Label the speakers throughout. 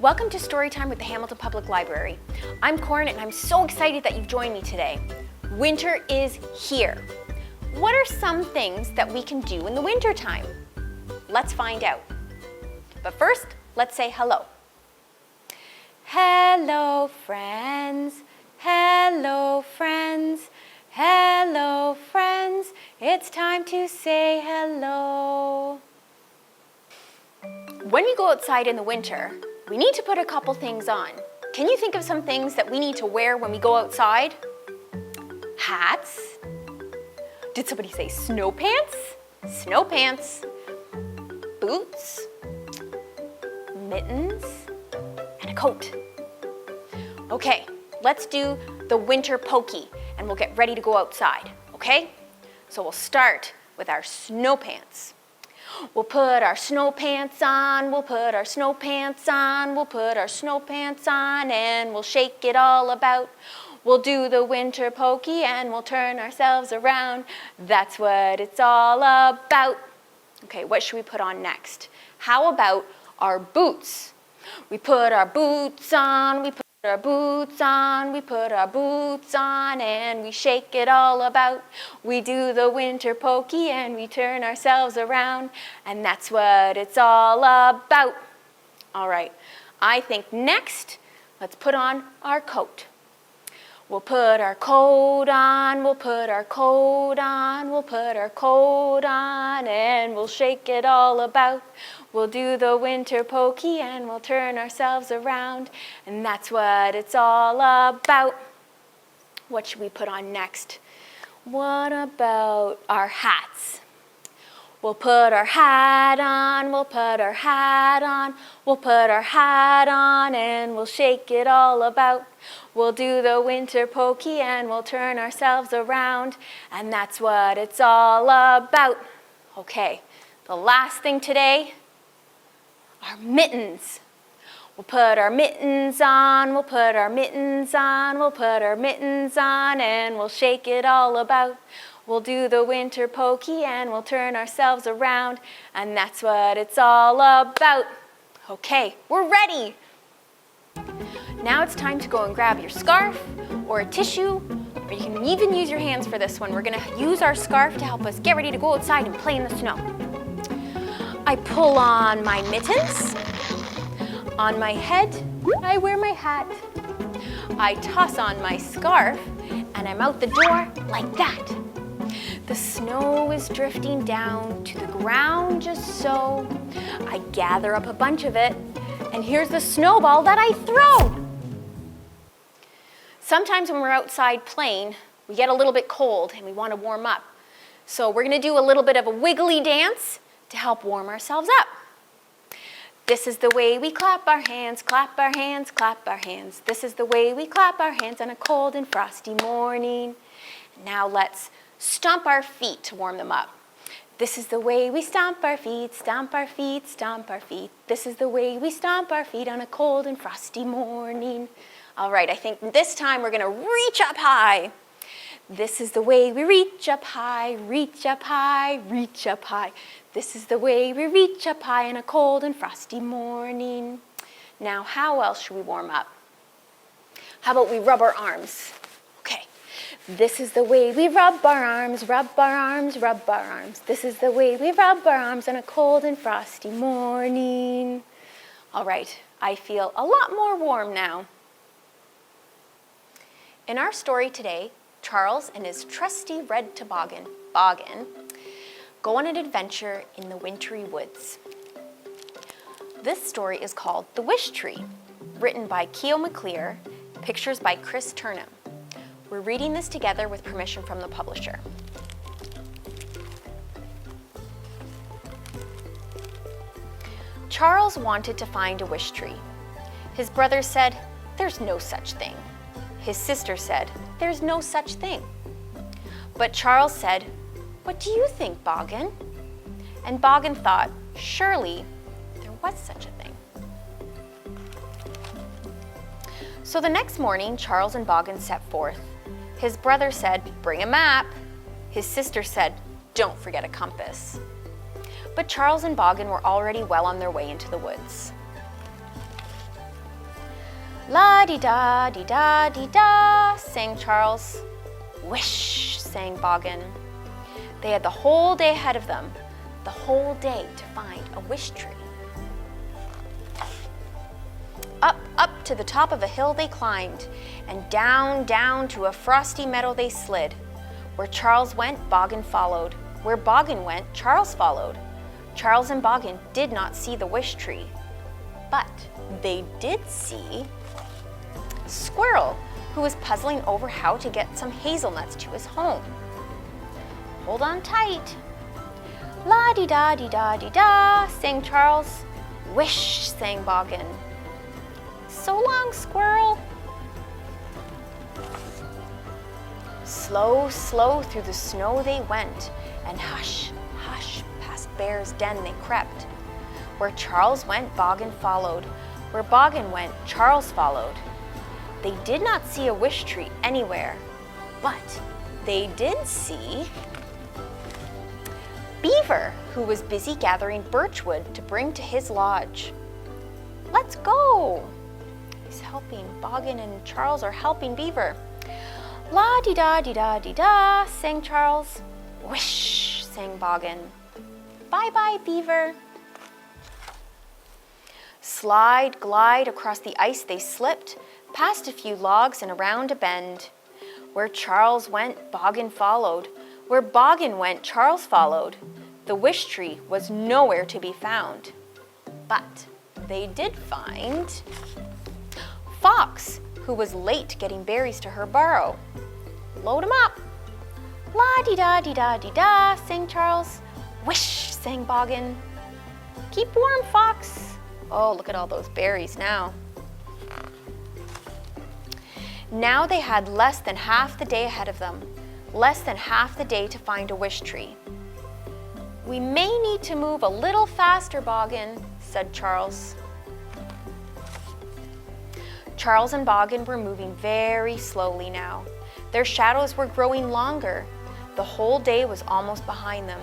Speaker 1: Welcome to Storytime with the Hamilton Public Library. I'm Koren and I'm so excited that you've joined me today. Winter is here. What are some things that we can do in the winter time? Let's find out. But first, let's say hello. Hello, friends. Hello, friends. Hello, friends. It's time to say hello. When we go outside in the winter, we need to put a couple things on. Can you think of some things that we need to wear when we go outside? Hats. Did somebody say snow pants? Snow pants. Boots. Mittens. And a coat. Okay, let's do the winter pokey and we'll get ready to go outside, okay? So we'll start with our snow pants. We'll put our snow pants on, we'll put our snow pants on, we'll put our snow pants on, and we'll shake it all about. We'll do the winter pokey and we'll turn ourselves around. That's what it's all about. Okay, what should we put on next? How about our boots? We put our boots on, we put our boots on, we put our boots on, and we shake it all about. We do the winter pokey and we turn ourselves around, and that's what it's all about. All right, I think next, let's put on our coat. We'll put our coat on, we'll put our coat on, we'll put our coat on, and we'll shake it all about. We'll do the winter pokey and we'll turn ourselves around, and that's what it's all about. What should we put on next? What about our hats? We'll put our hat on, we'll put our hat on, we'll put our hat on, and we'll shake it all about. We'll do the winter pokey and we'll turn ourselves around, and that's what it's all about. Okay, the last thing today, our mittens. We'll put our mittens on, we'll put our mittens on, we'll put our mittens on, and we'll shake it all about. We'll do the winter pokey and we'll turn ourselves around, and that's what it's all about. Okay, we're ready. Now it's time to go and grab your scarf or a tissue, or you can even use your hands for this one. We're gonna use our scarf to help us get ready to go outside and play in the snow. I pull on my mittens. On my head, I wear my hat. I toss on my scarf, and I'm out the door like that. The snow is drifting down to the ground just so. I gather up a bunch of it, and here's the snowball that I throw. Sometimes when we're outside playing, we get a little bit cold and we want to warm up. So we're going to do a little bit of a wiggly dance to help warm ourselves up. This is the way we clap our hands, clap our hands, clap our hands. This is the way we clap our hands on a cold and frosty morning. Now let's stomp our feet to warm them up. This is the way we stomp our feet, stomp our feet, stomp our feet. This is the way we stomp our feet on a cold and frosty morning. All right, I think this time we're gonna reach up high. This is the way we reach up high, reach up high, reach up high. This is the way we reach up high on a cold and frosty morning. Now, how else should we warm up? How about we rub our arms? Okay. This is the way we rub our arms, rub our arms, rub our arms. This is the way we rub our arms on a cold and frosty morning. All right, I feel a lot more warm now. In our story today, Charles and his trusty red toboggan, go on an adventure in the wintry woods. This story is called The Wish Tree, written by Kyo Maclean, pictures by Chris Turnham. We're reading this together with permission from the publisher. Charles wanted to find a wish tree. His brother said, "There's no such thing." His sister said, "There's no such thing." But Charles said, "What do you think, Boggin?" And Boggin thought, surely there was such a thing. So the next morning, Charles and Boggin set forth. His brother said, "Bring a map." His sister said, "Don't forget a compass." But Charles and Boggin were already well on their way into the woods. La-di-da-di-da-di-da, sang Charles. Wish, sang Boggin. They had the whole day ahead of them, the whole day to find a wish tree. Up, up to the top of a hill they climbed, and down, down to a frosty meadow they slid. Where Charles went, Boggin followed. Where Boggin went, Charles followed. Charles and Boggin did not see the wish tree, but they did see a squirrel who was puzzling over how to get some hazelnuts to his home. Hold on tight. La-di-da-di-da-di-da, sang Charles. Wish, sang Boggin. So long, squirrel. Slow, slow through the snow they went, and hush, hush, past Bear's den they crept. Where Charles went, Boggin followed. Where Boggin went, Charles followed. They did not see a wish tree anywhere, but they did see Beaver, who was busy gathering birchwood to bring to his lodge. Let's go! He's helping. Boggin and Charles are helping Beaver. La-di-da-di-da-di-da, sang Charles. Wish, sang Boggin. Bye-bye, Beaver. Slide, glide across the ice they slipped, past a few logs and around a bend. Where Charles went, Boggin followed. Where Boggin went, Charles followed. The wish tree was nowhere to be found. But they did find Fox, who was late getting berries to her burrow. Load 'em up. La-di-da-di-da-di-da, sang Charles. Wish, sang Boggin. Keep warm, Fox. Oh, look at all those berries now. Now they had less than half the day ahead of them, less than half the day to find a wish tree. We may need to move a little faster, Boggin, said Charles. Charles and Boggin were moving very slowly now. Their shadows were growing longer. The whole day was almost behind them.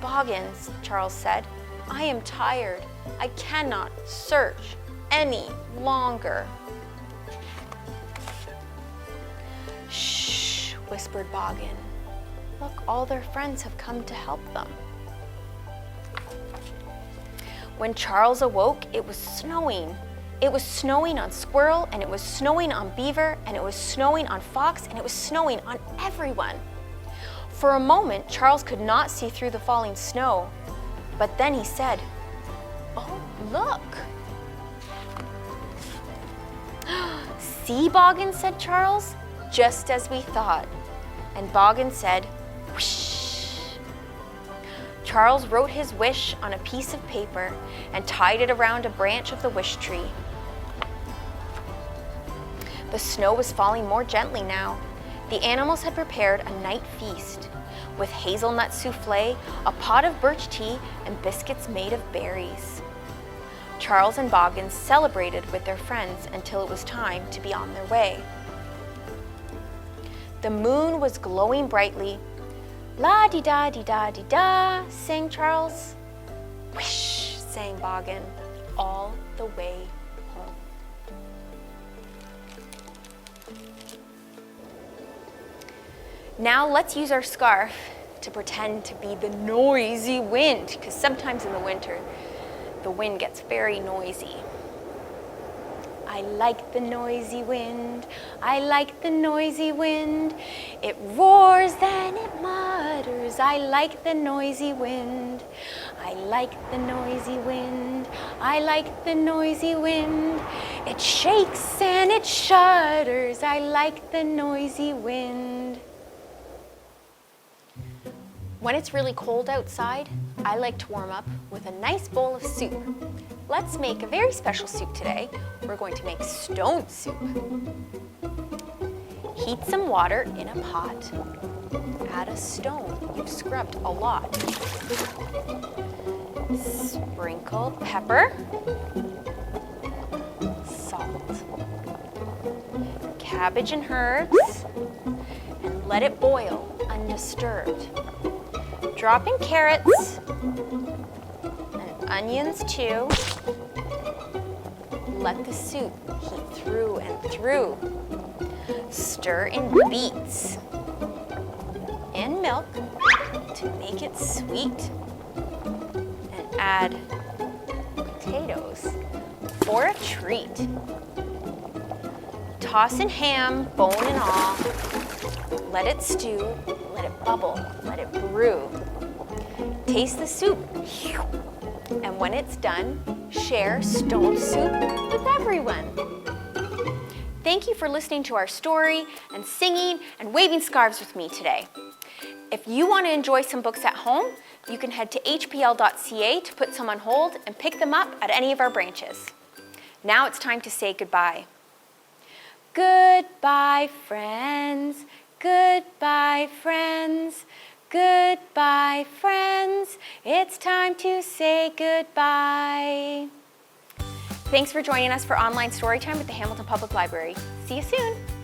Speaker 1: Boggins, Charles said, I am tired. I cannot search any longer. Shh, whispered Boggin. Look, all their friends have come to help them. When Charles awoke, it was snowing. It was snowing on Squirrel, and it was snowing on Beaver, and it was snowing on Fox, and it was snowing on everyone. For a moment, Charles could not see through the falling snow, but then he said, "Oh, look." "See, Boggin," said Charles, "just as we thought." And Boggin said, "Whoosh." Charles wrote his wish on a piece of paper and tied it around a branch of the wish tree. The snow was falling more gently now. The animals had prepared a night feast with hazelnut souffle, a pot of birch tea, and biscuits made of berries. Charles and Boggin celebrated with their friends until it was time to be on their way. The moon was glowing brightly. La-di-da-di-da-di-da, sang Charles. Whoosh, sang Boggin, all the way home. Now let's use our scarf to pretend to be the noisy wind, because sometimes in the winter, the wind gets very noisy. I like the noisy wind, I like the noisy wind. It roars, then it mutters. I like the noisy wind. I like the noisy wind, I like the noisy wind. It shakes and it shudders. I like the noisy wind. When it's really cold outside, I like to warm up with a nice bowl of soup. Let's make a very special soup today. We're going to make stone soup. Heat some water in a pot. Add a stone you've scrubbed a lot. Sprinkle pepper, salt, cabbage and herbs, and let it boil undisturbed. Drop in carrots and onions too. Let the soup heat through and through. Stir in beets and milk to make it sweet. And add potatoes for a treat. Toss in ham, bone and all. Let it stew, let it bubble, let it brew. Taste the soup. And when it's done, share stone soup with everyone. Thank you for listening to our story and singing and waving scarves with me today. If you want to enjoy some books at home, you can head to hpl.ca to put some on hold and pick them up at any of our branches. Now it's time to say goodbye. Goodbye, friends. Goodbye, friends. Goodbye, friends. It's time to say goodbye. Thanks for joining us for online Storytime at the Hamilton Public Library. See you soon.